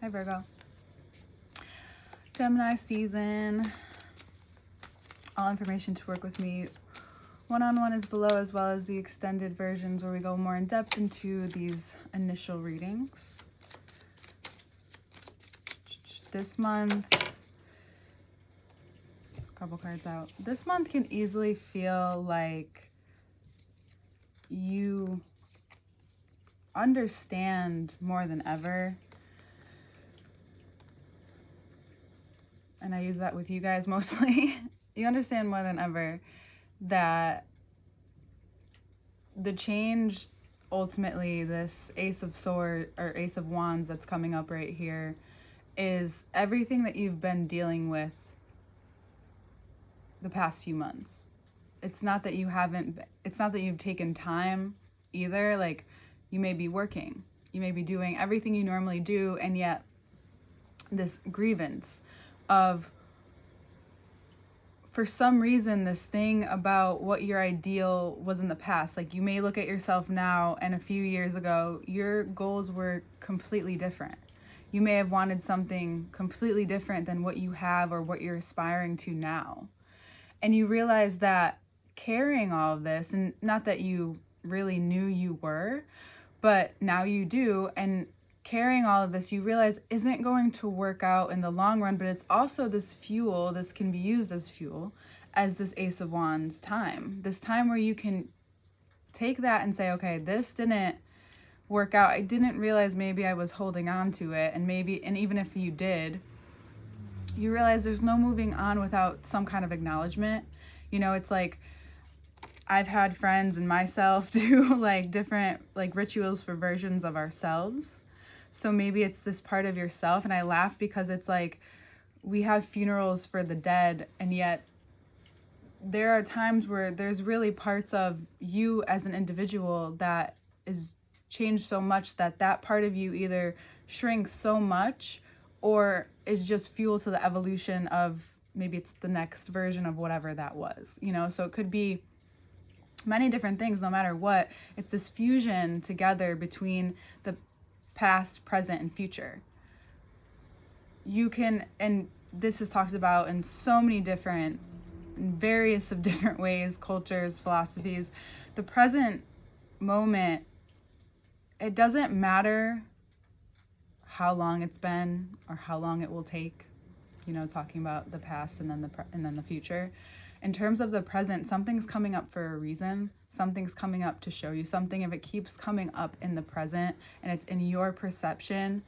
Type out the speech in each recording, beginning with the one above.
Hi, Virgo. Gemini season. All information to work with me one-on-one is below, as well as the extended versions where we go more in depth into these initial readings. This month, a couple cards out. This month can easily feel like you understand more than ever. And I use that with you guys mostly. You understand more than ever that the change, ultimately, this Ace of Swords or Ace of Wands that's coming up right here, is everything that you've been dealing with the past few months. It's not that you've taken time either. Like, you may be working, you may be doing everything you normally do, and yet this grievance of, for some reason, this thing about what your ideal was in the past. Like, you may look at yourself now, and a few years ago, your goals were completely different. You may have wanted something completely different than what you have or what you're aspiring to now. And you realize that carrying all of this, and not that you really knew you were, but now you do, and carrying all of this, you realize isn't going to work out in the long run, but it's also this fuel, this can be used as fuel, as this Ace of Wands time. This time where you can take that and say, okay, this didn't work out. I didn't realize maybe I was holding on to it, and even if you did, you realize there's no moving on without some kind of acknowledgement. You know, it's like, I've had friends and myself do like different like rituals for versions of ourselves. So maybe it's this part of yourself, and I laugh because it's like we have funerals for the dead, and yet there are times where there's really parts of you as an individual that is changed so much that that part of you either shrinks so much or is just fuel to the evolution of, maybe it's the next version of whatever that was, you know? So it could be many different things. No matter what, it's this fusion together between the past, present, and future. You can, and this is talked about in so many different, in various of different ways, cultures, philosophies. The present moment, it doesn't matter how long it's been or how long it will take, you know, talking about the past and then the future. In terms of the present, something's coming up for a reason. Something's coming up to show you something. If it keeps coming up in the present and it's in your perception,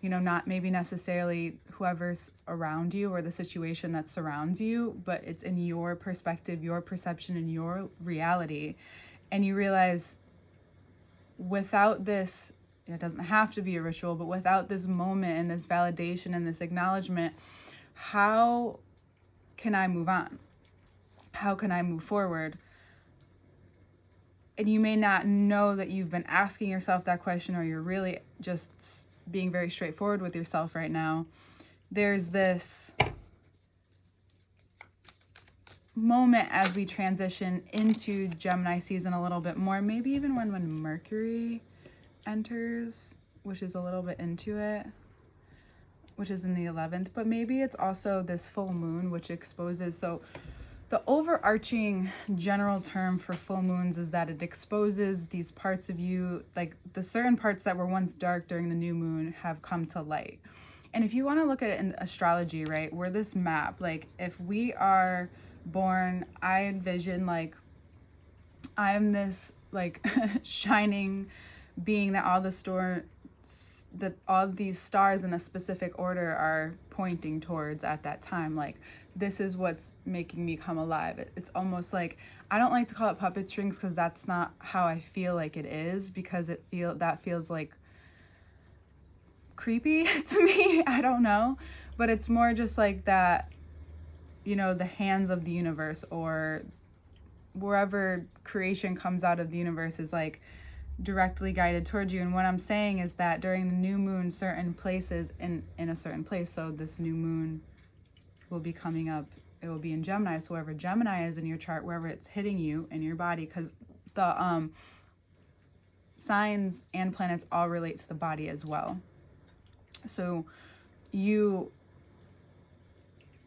you know, not maybe necessarily whoever's around you or the situation that surrounds you, but it's in your perspective, your perception, and your reality. And you realize without this, it doesn't have to be a ritual, but without this moment and this validation and this acknowledgement, how can I move on? How can I move forward? And you may not know that you've been asking yourself that question, or you're really just being very straightforward with yourself right now. There's this moment as we transition into Gemini season a little bit more, maybe even when Mercury enters, which is a little bit into it, which is in the 11th, but maybe it's also this full moon, which exposes. So the overarching general term for full moons is that it exposes these parts of you, like the certain parts that were once dark during the new moon have come to light. And if you want to look at it in astrology, right, we're this map. Like, if we are born, I envision like I'm this like shining being that all these stars in a specific order are pointing towards at that time. Like, this is what's making me come alive. It's almost like, I don't like to call it puppet strings because that's not how I feel like it is, because that feels like creepy to me. I don't know, but it's more just like that, you know, the hands of the universe, or wherever creation comes out of the universe, is like directly guided towards you. And what I'm saying is that during the new moon, certain places in a certain place, so this new moon will be coming up, it will be in Gemini. So wherever Gemini is in your chart, wherever it's hitting you in your body, because the signs and planets all relate to the body as well. So you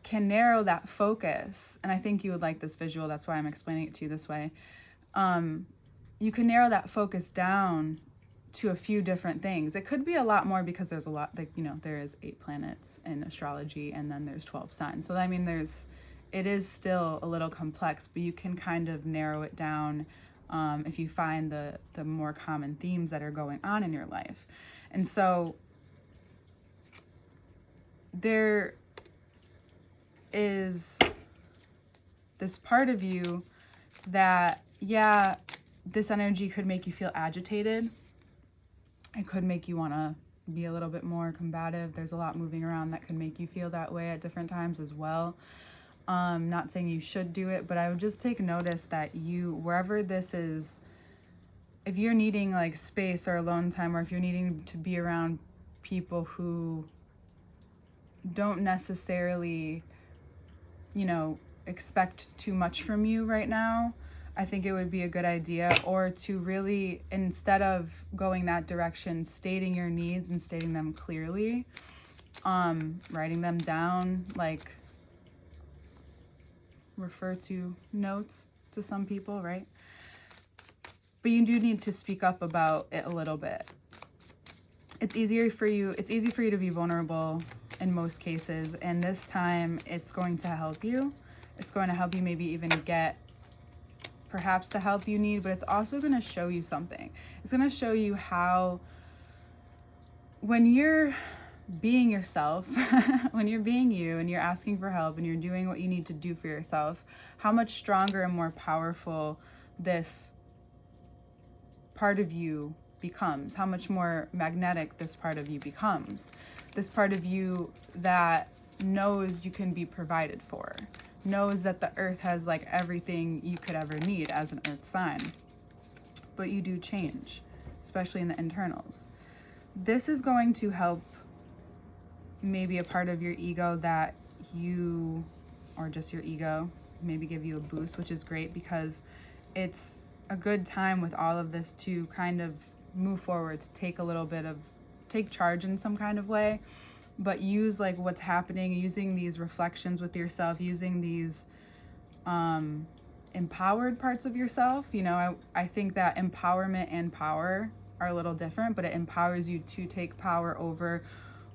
can narrow that focus, and I think you would like this visual, that's why I'm explaining it to you this way. You can narrow that focus down to a few different things. It could be a lot more because there's a lot, like, there is 8 planets in astrology, and then there's 12 signs. So I mean, it is still a little complex, but you can kind of narrow it down if you find the more common themes that are going on in your life. And so there is this part of you that, yeah, this energy could make you feel agitated. It could make you want to be a little bit more combative. There's a lot moving around that could make you feel that way at different times as well. Not saying you should do it, but I would just take notice that wherever this is, if you're needing like space or alone time, or if you're needing to be around people who don't necessarily, expect too much from you right now, I think it would be a good idea, or to really, instead of going that direction, stating your needs and stating them clearly, writing them down, like refer to notes to some people, right? But you do need to speak up about it a little bit. It's easy for you to be vulnerable in most cases, and this time it's going to help you. It's going to help you maybe even get perhaps the help you need, but it's also going to show you something. It's going to show you how, when you're being yourself, when you're being you and you're asking for help and you're doing what you need to do for yourself, how much stronger and more powerful this part of you becomes, how much more magnetic this part of you becomes. This part of you that knows you can be provided for, knows that the earth has like everything you could ever need as an earth sign. But you do change, especially in the internals. This is going to help maybe a part of your ego that or just your ego, maybe give you a boost, which is great, because it's a good time with all of this to kind of move forward, to take charge in some kind of way, but use like what's happening, using these reflections with yourself, using these empowered parts of yourself. I think that empowerment and power are a little different, but it empowers you to take power over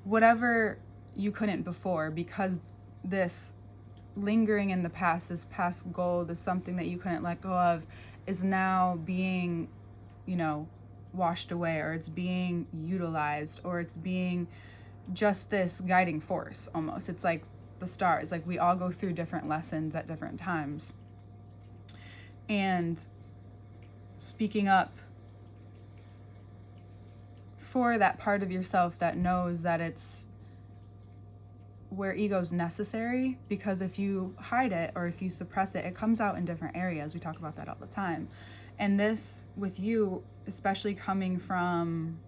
whatever you couldn't before, because this lingering in the past, this past goal, this something that you couldn't let go of, is now being, washed away, or it's being utilized, or it's being just this guiding force almost. It's like the stars, like we all go through different lessons at different times. And speaking up for that part of yourself that knows that it's where ego's necessary, because if you hide it or if you suppress it, it comes out in different areas. We talk about that all the time. And this, with you, especially coming from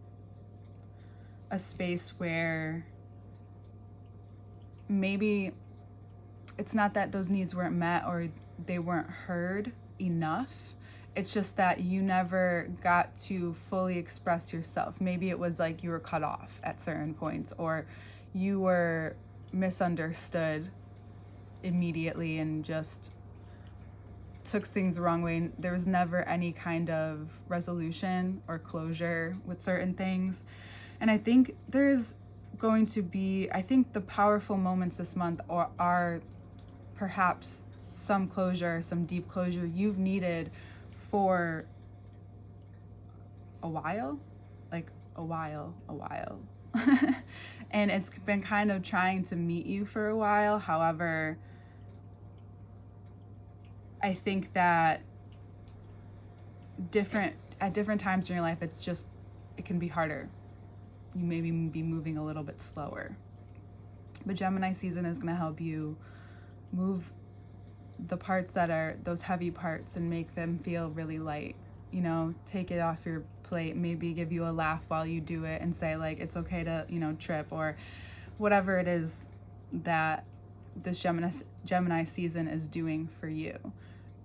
a space where maybe it's not that those needs weren't met or they weren't heard enough. It's just that you never got to fully express yourself. Maybe it was like you were cut off at certain points, or you were misunderstood immediately and just took things the wrong way. There was never any kind of resolution or closure with certain things. And I think there's going to be, the powerful moments this month are perhaps some closure, some deep closure you've needed for a while. And it's been kind of trying to meet you for a while. However, I think that at different times in your life, it can be harder. You maybe be moving a little bit slower. But Gemini season is going to help you move the parts that are those heavy parts and make them feel really light. Take it off your plate, maybe give you a laugh while you do it and say like, it's okay to, trip, or whatever it is that this Gemini season is doing for you.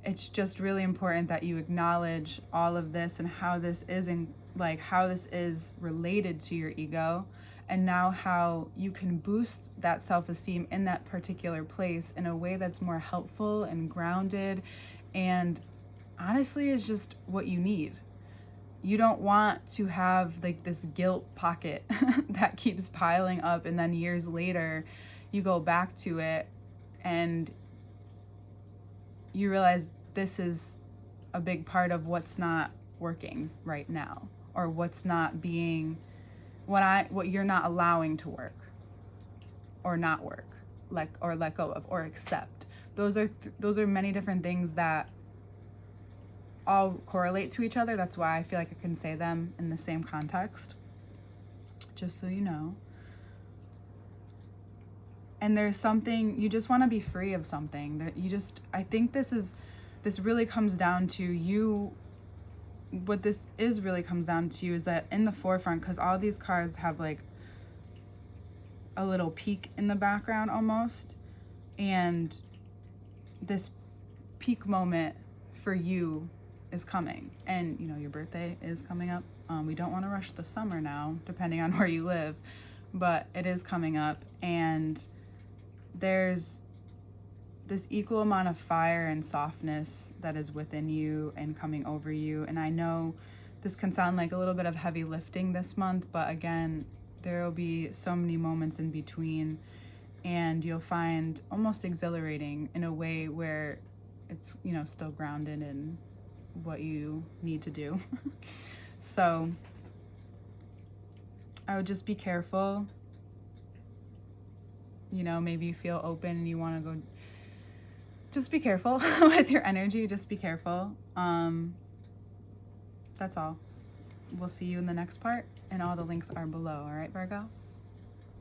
It's just really important that you acknowledge all of this and how this is related to your ego, and now how you can boost that self-esteem in that particular place in a way that's more helpful and grounded, and honestly is just what you need. You don't want to have like this guilt pocket that keeps piling up, and then years later you go back to it and you realize this is a big part of what's not working right now, or what's not being what you're not allowing to work or not work, like, or let go of or accept. Those are many different things that all correlate to each other. That's why I feel like I can say them in the same context, just so you know. And there's something, you just want to be free of something that I think this really comes down to you. What this is really comes down to is that in the forefront, because all these cards have like a little peak in the background almost, and this peak moment for you is coming, and your birthday is coming up. We don't want to rush the summer now, depending on where you live, but it is coming up, and there's this equal amount of fire and softness that is within you and coming over you. And I know this can sound like a little bit of heavy lifting this month, but again, there will be so many moments in between, and you'll find almost exhilarating in a way where it's, still grounded in what you need to do. So I would just be careful. Maybe you feel open and you want to go. Just be careful with your energy. Just be careful. That's all. We'll see you in the next part, and all the links are below. All right, Virgo?